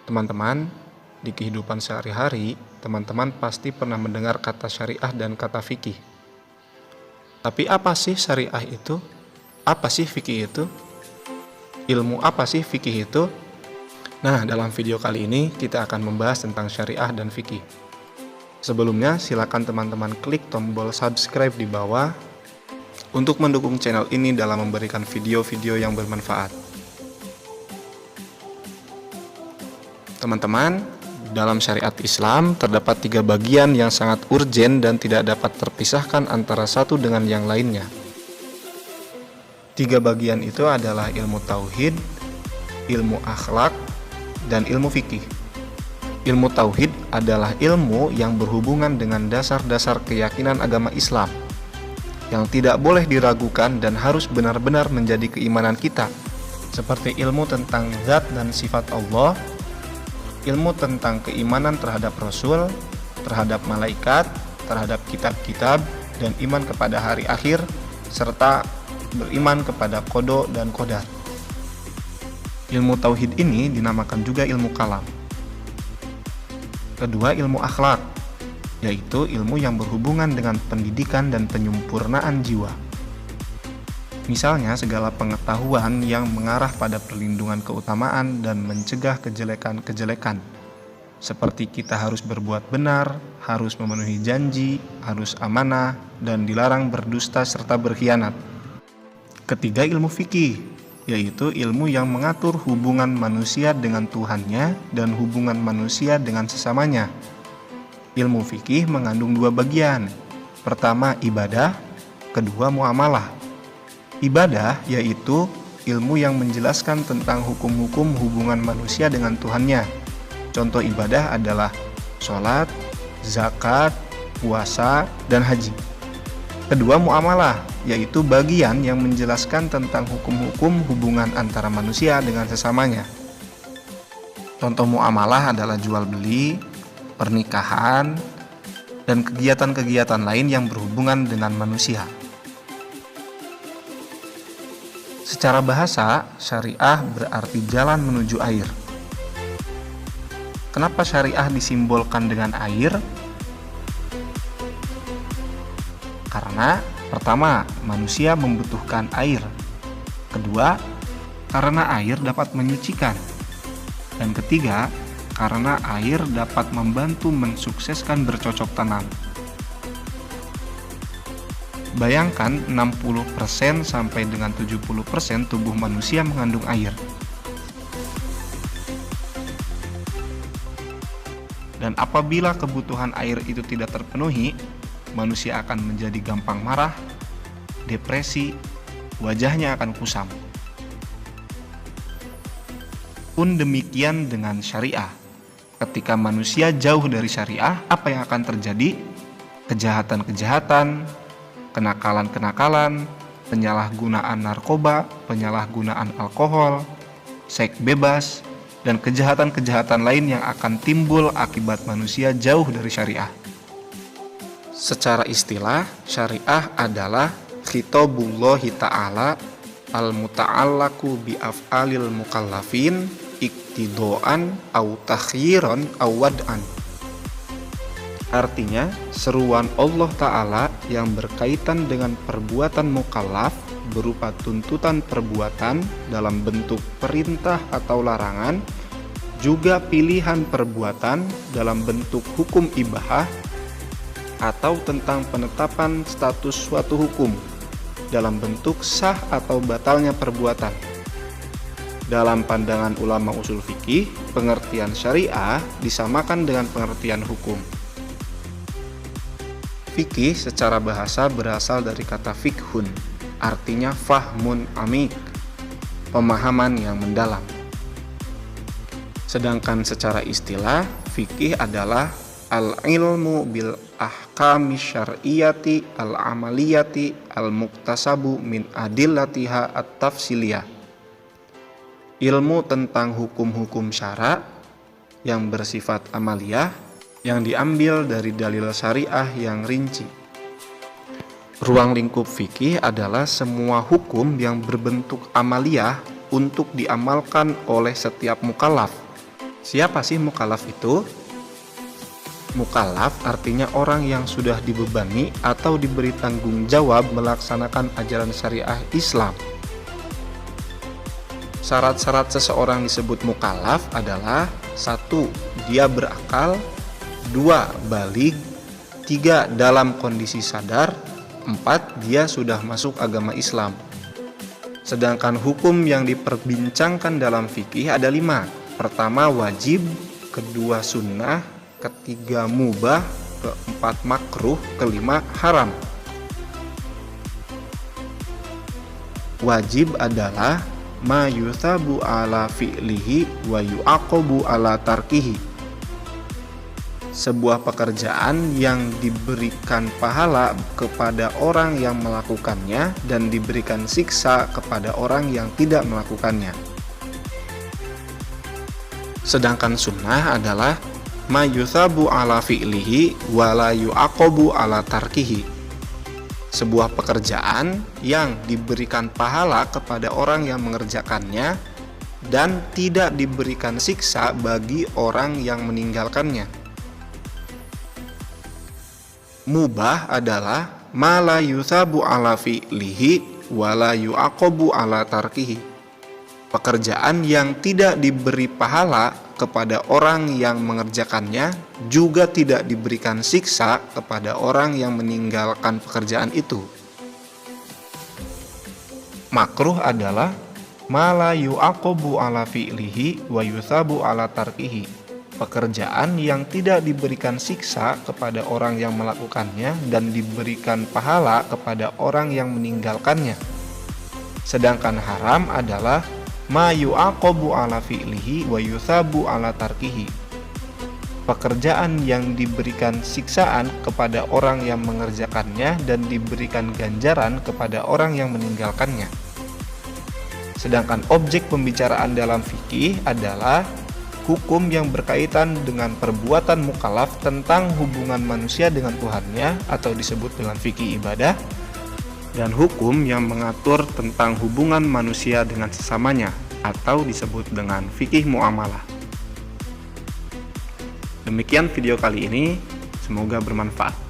Teman-teman, di kehidupan sehari-hari, teman-teman pasti pernah mendengar kata syariah dan kata fikih. Tapi apa sih syariah itu? Apa sih fikih itu? Ilmu apa sih fikih itu? Nah, dalam video kali ini kita akan membahas tentang syariah dan fikih. Sebelumnya, silakan teman-teman klik tombol subscribe di bawah untuk mendukung channel ini dalam memberikan video-video yang bermanfaat. Teman-teman, dalam syariat Islam terdapat 3 bagian yang sangat urgen dan tidak dapat terpisahkan antara satu dengan yang lainnya. 3 bagian itu adalah ilmu tauhid, ilmu akhlak, dan ilmu fikih. Ilmu tauhid adalah ilmu yang berhubungan dengan dasar-dasar keyakinan agama Islam yang tidak boleh diragukan dan harus benar-benar menjadi keimanan kita, seperti ilmu tentang zat dan sifat Allah, ilmu tentang keimanan terhadap Rasul, terhadap malaikat, terhadap kitab-kitab, dan iman kepada hari akhir, serta beriman kepada qada dan qadar. Ilmu tauhid ini dinamakan juga ilmu kalam. Kedua, ilmu akhlak, yaitu ilmu yang berhubungan dengan pendidikan dan penyempurnaan jiwa. Misalnya segala pengetahuan yang mengarah pada perlindungan keutamaan dan mencegah kejelekan-kejelekan. Seperti kita harus berbuat benar, harus memenuhi janji, harus amanah, dan dilarang berdusta serta berkhianat. Ketiga, ilmu fikih, yaitu ilmu yang mengatur hubungan manusia dengan Tuhannya dan hubungan manusia dengan sesamanya. Ilmu fikih mengandung 2 bagian. Pertama, ibadah, kedua, muamalah. Ibadah yaitu ilmu yang menjelaskan tentang hukum-hukum hubungan manusia dengan Tuhannya. Contoh ibadah adalah sholat, zakat, puasa, dan haji. Kedua, muamalah, yaitu bagian yang menjelaskan tentang hukum-hukum hubungan antara manusia dengan sesamanya. Contoh muamalah adalah jual beli, pernikahan, dan kegiatan-kegiatan lain yang berhubungan dengan manusia. Secara bahasa, syariah berarti jalan menuju air. Kenapa syariah disimbolkan dengan air? Karena pertama, manusia membutuhkan air. Kedua, karena air dapat menyucikan. Dan ketiga, karena air dapat membantu mensukseskan bercocok tanam. Bayangkan 60% sampai dengan 70% tubuh manusia mengandung air. Dan apabila kebutuhan air itu tidak terpenuhi, manusia akan menjadi gampang marah, depresi, wajahnya akan kusam. Pun demikian dengan syariah. Ketika manusia jauh dari syariah, apa yang akan terjadi? Kejahatan-kejahatan, kenakalan-kenakalan, penyalahgunaan narkoba, penyalahgunaan alkohol, seks bebas, dan kejahatan-kejahatan lain yang akan timbul akibat manusia jauh dari syariah. Secara istilah, syariah adalah khitabullahi ta'ala al-muta'allaku bi'af'alil mukallafin iktidoan au takhyiran au wad'an. Artinya, seruan Allah Ta'ala yang berkaitan dengan perbuatan mukallaf berupa tuntutan perbuatan dalam bentuk perintah atau larangan, juga pilihan perbuatan dalam bentuk hukum ibahah atau tentang penetapan status suatu hukum dalam bentuk sah atau batalnya perbuatan. Dalam pandangan ulama usul fikih, pengertian syariah disamakan dengan pengertian hukum. Fikih secara bahasa berasal dari kata fikhun, artinya fahmun amik, pemahaman yang mendalam. Sedangkan secara istilah, fikih adalah al-ilmu bil ahkami syar'iyyati al-amaliyati al-muktasabu min adillatiha at-tafsiliyah. Ilmu tentang hukum-hukum syara yang bersifat amaliyah yang diambil dari dalil syariah yang rinci. Ruang lingkup fikih adalah semua hukum yang berbentuk amaliyah untuk diamalkan oleh setiap mukallaf, Siapa sih mukallaf itu? Mukallaf artinya orang yang sudah dibebani atau diberi tanggung jawab melaksanakan ajaran syariah Islam. Syarat-syarat seseorang disebut mukallaf adalah 1. Dia berakal, 2. Baligh, 3. Dalam kondisi sadar, 4. Dia sudah masuk agama Islam. Sedangkan hukum yang diperbincangkan dalam fikih ada 5. Pertama wajib, kedua sunnah, ketiga mubah, keempat makruh, kelima haram. Wajib adalah ma yuthabu ala fi'lihi wa yu'aqabu ala tarkihi. Sebuah pekerjaan yang diberikan pahala kepada orang yang melakukannya dan diberikan siksa kepada orang yang tidak melakukannya. Sedangkan sunnah adalah ma yuthabu ala fi'lihi wa la yu'aqabu ala tarkihi. Sebuah pekerjaan yang diberikan pahala kepada orang yang mengerjakannya dan tidak diberikan siksa bagi orang yang meninggalkannya. Mubah adalah ma la yuthabu ala fi'lihi wa la yu'aqabu ala tarkihi. Pekerjaan yang tidak diberi pahala kepada orang yang mengerjakannya juga tidak diberikan siksa kepada orang yang meninggalkan pekerjaan itu. Makruh adalah ma la yu'aqabu ala fi'lihi wa yuthabu ala tarkihi. Pekerjaan yang tidak diberikan siksa kepada orang yang melakukannya dan diberikan pahala kepada orang yang meninggalkannya. Sedangkan haram adalah ma yu'aqabu ala fi'lihi wa yuthabu ala tarkihi. Pekerjaan yang diberikan siksaan kepada orang yang mengerjakannya dan diberikan ganjaran kepada orang yang meninggalkannya. Sedangkan objek pembicaraan dalam fikih adalah hukum yang berkaitan dengan perbuatan mukallaf tentang hubungan manusia dengan Tuhannya atau disebut dengan fikih ibadah, dan hukum yang mengatur tentang hubungan manusia dengan sesamanya atau disebut dengan fikih muamalah. Demikian video kali ini, semoga bermanfaat.